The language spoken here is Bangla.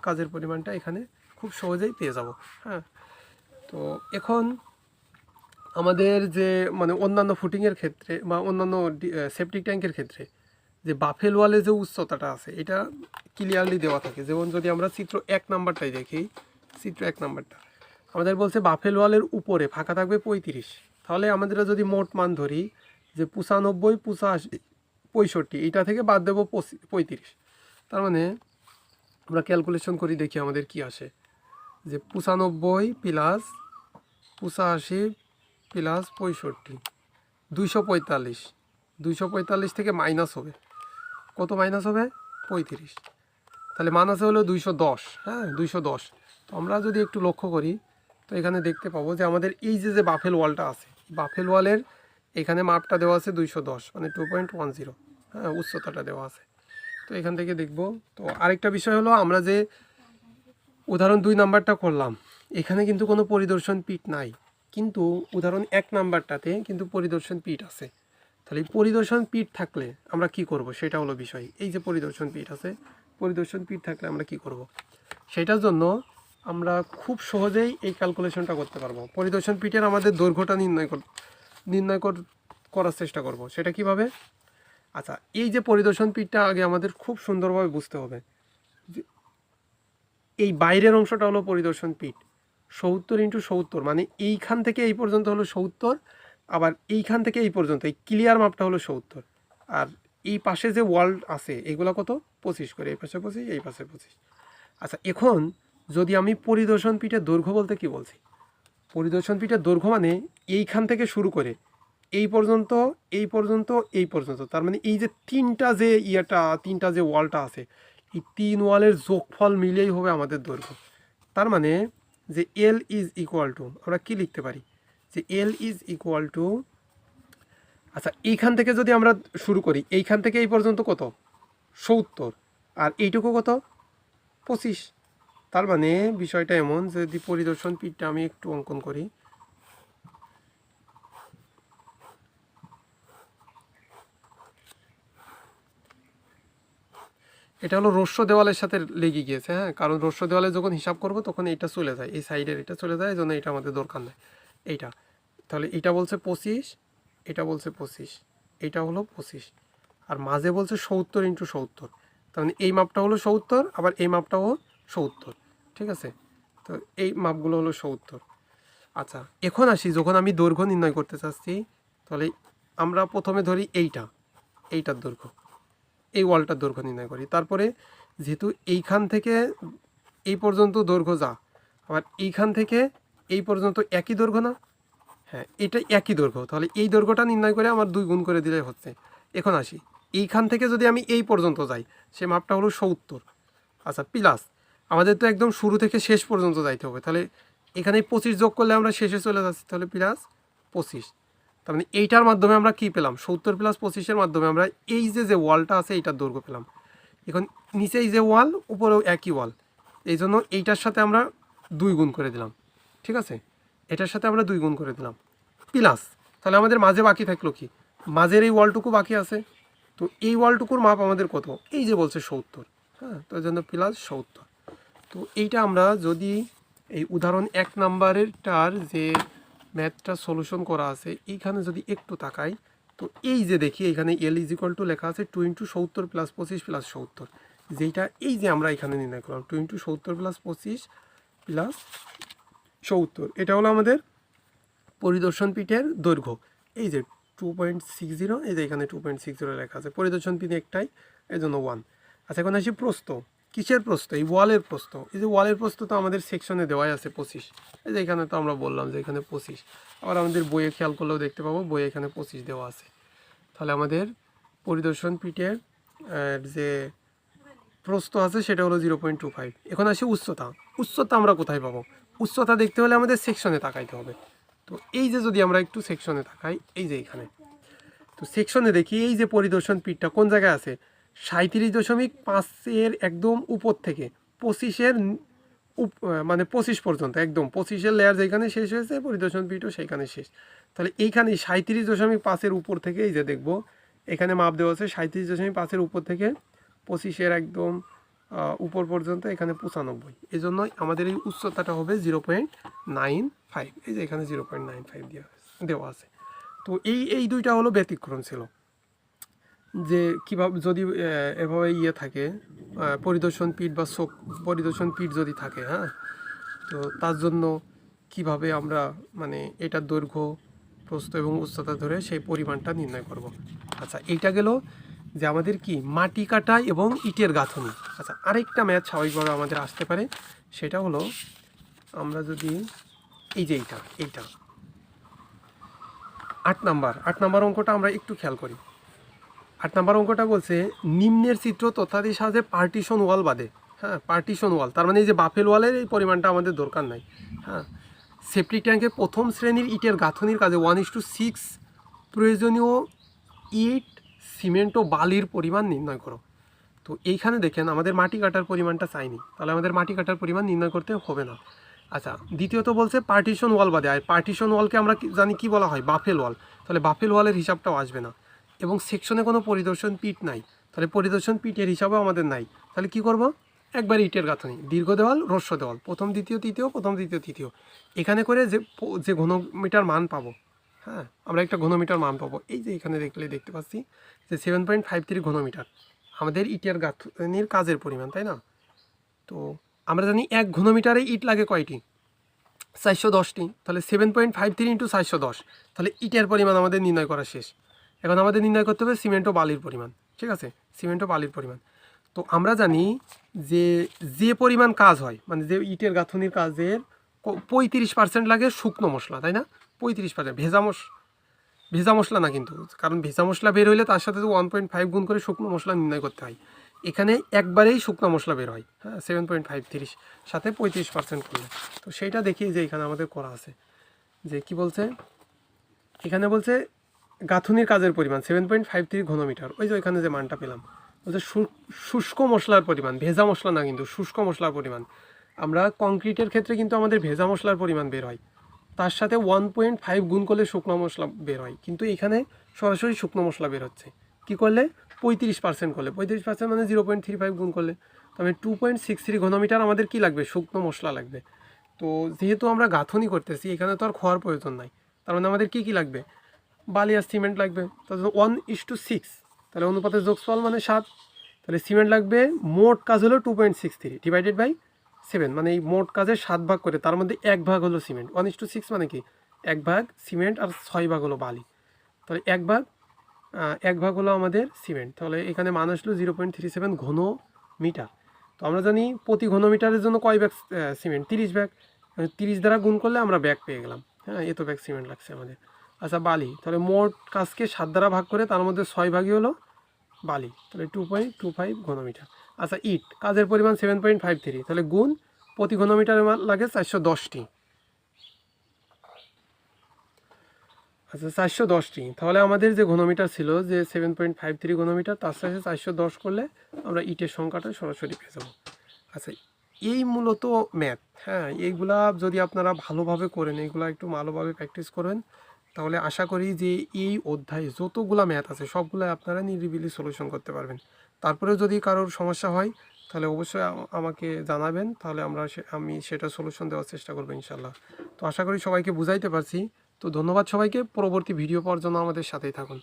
কাজের পরিমাণটা এখানে খুব সহজেই পেয়ে যাব। হ্যাঁ, তো এখন আমাদের যে মানে অন্যান্য ফুটিংয়ের ক্ষেত্রে বা অন্যান্য সেপটিক ট্যাঙ্কের ক্ষেত্রে যে বাফেল ওয়ালে যে উচ্চতাটা আছে এটা ক্লিয়ারলি দেওয়া থাকে। যেমন যদি আমরা চিত্র 1 নাম্বারটাই দেখি, চিত্র 1 নাম্বারটা আমাদের বলছে বাফেল ওয়ালের উপরে ফাঁকা থাকবে 35। তাহলে আমাদের যদি মোট মান ধরি যে 95, 85, 65, এটা থেকে বাদ দেবো 35। তার মানে আমরা ক্যালকুলেশন করি, দেখি আমাদের কি আসে, যে 95 প্লাস 85 প্লাস 65, 245। 245 থেকে মাইনাস হবে কত? মাইনাস হবে 35। তাহলে মান আছে হলো 210। হ্যাঁ, 210। তো আমরা যদি একটু লক্ষ্য করি তো এখানে দেখতে পাবো যে আমাদের এই যে বাফেল ওয়ালটা আছে, বাফেল ওয়ালের এখানে মাপটা দেওয়া আছে 210 মানে 2.10। হ্যাঁ, উচ্চতাটা দেওয়া আছে। তো এখান থেকে দেখব। তো আরেকটা বিষয় হলো, আমরা যে উদাহরণ 2 নাম্বারটা করলাম এখানে কিন্তু কোনো পরিদর্শন পিট নাই, কিন্তু উদাহরণ 1 নাম্বারটাতে কিন্তু পরিদর্শন পিট আছে। তাহলে এই পরিদর্শন পিট থাকলে আমরা কি করব সেটা হলো বিষয়। এই যে পরিদর্শন পিট আছে, পরিদর্শন পিট থাকলে আমরা কি করব সেটার জন্য আমরা খুব সহজেই এই ক্যালকুলেশনটা করতে পারবো। পরিদর্শন পিটের আমাদের দৈর্ঘ্যটা নির্ণয় করার চেষ্টা করব। সেটা কিভাবে? আচ্ছা, এই যে পরিদর্শন পিটটা আগে আমাদের খুব সুন্দরভাবে বুঝতে হবে। এই বাইরের অংশটা হলো পরিদর্শন পিট, 70 × 70 মানে এইখান থেকে এই পর্যন্ত হলো 70, আবার এইখান থেকে এই পর্যন্ত এই ক্লিয়ার মাপটা হলো 70, আর এই পাশে যে ওয়াল আছে এগুলো কত? 25 করে, এই পাশে 25, এই পাশে 25। আচ্ছা, এখন যদি আমি পরিদর্শন পিঠের দৈর্ঘ্য বলতে কি বলছি, পরিদর্শন পিঠের দৈর্ঘ্য মানে এইখান থেকে শুরু করে এই পর্যন্ত, এই পর্যন্ত, এই পর্যন্ত, তার মানে এই যে তিনটা যে ওয়ালটা আছে এই 3 ওয়ালের যোগফল মিলেই হবে আমাদের দৈর্ঘ্য। তার মানে যে এল ইজ ইকুয়াল টু, আমরা কি লিখতে পারি, যে এল ইজ ইকুয়াল টু, আচ্ছা এইখান থেকে যদি আমরা শুরু করি, এইখান থেকে এই পর্যন্ত কত? 70, আর এইটুকু কত? 25। তার মানে বিষয়টা এমন, যদি পরিদর্শন পিঠটা আমি একটু অঙ্কন করি, এটা হলো রস্য দেওয়ালের সাথে লেগে গিয়েছে। হ্যাঁ, কারণ রস্য দেওয়ালে যখন হিসাব করব তখন এইটা চলে যায়, এই সাইডের এটা চলে যায়, এই জন্য এটা আমাদের দরকার নেই এইটা। তাহলে এটা বলছে 25, এটা বলছে 25, এইটা হলো 25, আর মাঝে বলছে 70 × 70। তার মানে এই মাপটা হলো 70, আবার এই মাপটাও 70। ঠিক আছে, তো এই মাপগুলো হলো 70। আচ্ছা, এখন আসি, যখন আমি দৈর্ঘ্য নির্ণয় করতে চাচ্ছি তাহলে আমরা প্রথমে ধরি এইটার দৈর্ঘ্য, এই ওয়ালটার দৈর্ঘ্য নির্ণয় করি। তারপরে যেহেতু এইখান থেকে এই পর্যন্ত দৈর্ঘ্য যা, আবার এইখান থেকে এই পর্যন্ত একই দৈর্ঘ্য না? হ্যাঁ, এটা একই দৈর্ঘ্য, তাহলে এই দৈর্ঘ্যটা নির্ণয় করে আমার 2 গুণ করে দিলে হচ্ছে। এখন আসি, এইখান থেকে যদি আমি এই পর্যন্ত যাই সে মাপটা হলো 70। আচ্ছা, প্লাস আমাদের তো একদম শুরু থেকে শেষ পর্যন্ত যাইতে হবে, তাহলে এখানে 25 যোগ করলে আমরা শেষে চলে যাচ্ছি, তাহলে প্লাস 25। তার মানে এইটার মাধ্যমে আমরা কি পেলাম? 70 + 25-এর মাধ্যমে আমরা এই যে ওয়ালটা আছে এইটার দৈর্ঘ্য পেলাম। এখন নিচে এই যে ওয়াল, উপরেও একই ওয়াল, এই জন্য এইটার সাথে আমরা 2 গুণ করে দিলাম। ঠিক আছে, এটার সাথে আমরা 2 গুণ করে দিলাম প্লাস, তাহলে আমাদের মাঝে বাকি থাকলো কি? মাঝের এই ওয়ালটুকু বাকি আছে, তো এই ওয়ালটুকুর মাপ আমাদের কত? এই যে বলছে 70। হ্যাঁ, তো এই জন্য প্লাস 70। তো এইটা আমরা যদি এই উদাহরণ 1 নাম্বারেরটার যে ম্যাথটা সলিউশন করা আছে এইখানে যদি একটু তাকাই, তো এই যে দেখি এখানে এল ইজ ইকুয়াল টু লেখা আছে 2 × 70 + 25 + 70, যেটা এই যে আমরা এখানে নির্ণয় করলাম 2 × 70 + 25 + 70, এটা হলো আমাদের পরিদর্শন পিঠের দৈর্ঘ্য। এই যে 2.60, এই যে এখানে 2.60 লেখা আছে, পরিদর্শন পিঠ একটাই, এই জন্য 1। আচ্ছা, এখন আসি প্রস্থ। কিসের প্রস্থ? এই ওয়ালের প্রস্থ। এই যে ওয়ালের প্রস্থ তো আমাদের সেকশনে দেওয়াই আছে 25, এই যে এখানে তো আমরা বললাম যে এখানে 25, আবার আমাদের বইয়ে খেয়াল করলেও দেখতে পাবো বইয়ে এখানে 25 দেওয়া আছে। তাহলে আমাদের পরিদর্শন পিঠের যে প্রস্থ আছে সেটা হলো 0.25। এখন আসি উচ্চতা। উচ্চতা আমরা কোথায় পাবো? উচ্চতা দেখতে হলে আমাদের সেকশনে তাকাইতে হবে। তো এই যে যদি আমরা একটু সেকশনে তাকাই, এই যে এখানে, তো সেকশনে দেখি এই যে পরিদর্শন পিঠটা কোন জায়গায় আছে, 37.5-এর একদম উপর থেকে 25-এর মানে 25 পর্যন্ত, একদম 25-এর লেয়ার যেখানে শেষ হয়েছে পরিদর্শন পিঠও সেইখানে শেষ। তাহলে এইখানে 37.5-এর উপর থেকে এই যে দেখবো এখানে মাপ দেওয়া আছে 37.5-এর উপর থেকে 25-এর একদম উপর পর্যন্ত এখানে 95, এই জন্য আমাদের এই উচ্চতাটা হবে 0.95। এই যে এখানে 0.95 দেওয়া আছে। তো এই দুইটা হলো ব্যতিক্রম ছিল, যে কীভাবে যদি এভাবে থাকে পরিদর্শন পিট বা পরিদর্শন পিট যদি থাকে, হ্যাঁ, তো তার জন্য কিভাবে আমরা মানে এটার দৈর্ঘ্য, প্রস্থ এবং উচ্চতা ধরে সেই পরিমাণটা নির্ণয় করব। আচ্ছা, এইটা গেল যে আমাদের কি মাটি কাটা এবং ইটের গাঁথনি। আচ্ছা, আরেকটা ম্যাথ স্বাভাবিকভাবে আমাদের আসতে পারে, সেটা হলো আমরা যদি এই যে এইটা 8 নাম্বার অঙ্কটা আমরা একটু খেয়াল করি। 8 নাম্বার অঙ্কটা বলছে নিম্নের চিত্র তথ্যাদির সাহায্যে পার্টিশন ওয়াল বাদে, হ্যাঁ, পার্টিশন ওয়াল তার মানে এই যে বাফেল ওয়ালের এই পরিমাণটা আমাদের দরকার নাই, হ্যাঁ, সেপ্টিক ট্যাঙ্কের প্রথম শ্রেণীর ইটের গাঁথনির কাজে 1:6 প্রয়োজনীয় ইট, সিমেন্ট ও বালির পরিমাণ নির্ণয় করো। তো এইখানে দেখেন আমাদের মাটি কাটার পরিমাণটা চাইনি, তাহলে আমাদের মাটি কাটার পরিমাণ নির্ণয় করতে হবে না। আচ্ছা, দ্বিতীয়ত বলছে পার্টিশন ওয়াল বাদে, আর পার্টিশন ওয়ালকে আমরা জানি কি বলা হয়, বাফেল ওয়াল, তাহলে বাফেল ওয়ালের হিসাবটাও আসবে না। এবং সেকশনে কোনো পরিদর্শন পিট নাই, তাহলে পরিদর্শন পিটের হিসাবেও আমাদের নাই। তাহলে কি করব, একবার ইটের গাঁথনি, দীর্ঘ দেওয়াল, হ্রস্ব দেওয়াল, প্রথম দ্বিতীয় তৃতীয়, প্রথম দ্বিতীয় তৃতীয়, এখানে করে যে ঘনমিটার মান পাবো, হ্যাঁ, আমরা একটা ঘনমিটার মান পাবো। এই যে এখানে দেখতে পাচ্ছি যে 7.53 ঘনমিটার আমাদের ইটের গাঁথনির কাজের পরিমাণ, তাই না? তো আমরা জানি 1 ঘনমিটারে ইট লাগে কয়টি, 410টি। তাহলে 7.53 × 410, তাহলে ইটের পরিমাণ আমাদের নির্ণয় করা শেষ। এখন আমাদের নির্ণয় করতে হবে সিমেন্ট ও বালির পরিমাণ, ঠিক আছে, সিমেন্ট ও বালির পরিমাণ। তো আমরা জানি যে পরিমাণ কাজ হয়, মানে যে ইটের গাঁথনির কাজের 35% লাগে শুকনো মশলা, তাই না? 35%। ভেজা মশলা না কিন্তু, কারণ ভেজা মশলা বের হইলে তার সাথে তো 1.5 গুণ করে শুকনো মশলা নির্ণয় করতে হয়। এখানে একবারেই শুকনো মশলা বের হয়, হ্যাঁ, 7.53 সাথে 35% করলে। তো সেইটা দেখি যে এখানে আমাদের করা আছে, যে কি বলছে, এখানে বলছে গাঁথনির কাজের পরিমাণ 7.53 ঘনমিটার, ওই যে ওইখানে যে মানটা পেলাম, বলছে শুষ্ক মশলার পরিমাণ, ভেজা মশলা না কিন্তু, শুষ্ক মশলার পরিমাণ। আমরা কংক্রিটের ক্ষেত্রে কিন্তু আমাদের ভেজা মশলার পরিমাণ বের হয়, তার সাথে 1.5 গুণ করলে শুকনো মশলা বের হয়, কিন্তু এখানে সরাসরি শুকনো মশলা বের হচ্ছে। কী করলে, 35% করলে, 35% মানে 0.35 গুণ করলে, তবে 2.63 ঘনমিটার আমাদের কি লাগবে, শুকনো মশলা লাগবে। তো যেহেতু আমরা গাঁথনি করতেছি, এখানে তো আর খোয়ার প্রয়োজন নাই, তার মানে আমাদের কী লাগবে, বালি আর সিমেন্ট লাগবে। তাহলে 1:6, তাহলে অনুপাতের যোগফল মানে 7, তাহলে সিমেন্ট লাগবে, মোট কাজ হলো 2.63 ডিভাইডেড বাই 7, মানে এই মোট কাজের 7 ভাগ করে তার মধ্যে 1 ভাগ হলো সিমেন্ট। 1:6 মানে কি, 1 ভাগ সিমেন্ট আর 6 ভাগ হলো বালি, তাহলে 1 ভাগ হলো আমাদের সিমেন্ট। তাহলে এখানে মান আসলো 0.37 ঘন মিটার। তো আমরা জানি প্রতি ঘনমিটারের জন্য কয় ব্যাগ সিমেন্ট, 30 ব্যাগ, 30 দ্বারা গুণ করলে আমরা ব্যাগ পেয়ে গেলাম, হ্যাঁ, এত ব্যাগ সিমেন্ট লাগছে আমাদের। আচ্ছা, বালি, তাহলে মোট কাজকে 7 দ্বারা ভাগ করে তার মধ্যে 6 ভাগই হলো বালি, তাহলে 2.25 ঘনমিটার। আচ্ছা, ইট, কাজের পরিমাণ 7.53, তাহলে গুণ প্রতি ঘনমিটারে লাগে 410টি। আচ্ছা, 410টি, তাহলে আমাদের যে ঘনমিটার ছিল যে 7.53 ঘনমিটার, তার সাথে 410 করলে আমরা ইটের সংখ্যাটা সরাসরি পেয়ে যাবো। আচ্ছা, এই মূলত ম্যাথ, হ্যাঁ, এইগুলা যদি আপনারা ভালোভাবে করেন, এইগুলা একটু ভালোভাবে প্র্যাকটিস করেন, তাহলে আশা করি যে এই অধ্যায়ে যতগুলা ম্যাথ আছে সবগুলো আপনারা নিরিবিলি সলিউশন করতে পারবেন। তারপরেও যদি কারোর সমস্যা হয় তাহলে অবশ্যই আমাকে জানাবেন, তাহলে আমি সেটা সলিউশন দেওয়ার চেষ্টা করবো ইনশাল্লাহ। তো আশা করি সবাইকে বুঝাইতে পারছি। তো ধন্যবাদ সবাইকে, পরবর্তী ভিডিও পাওয়ার জন্য আমাদের সাথেই থাকুন।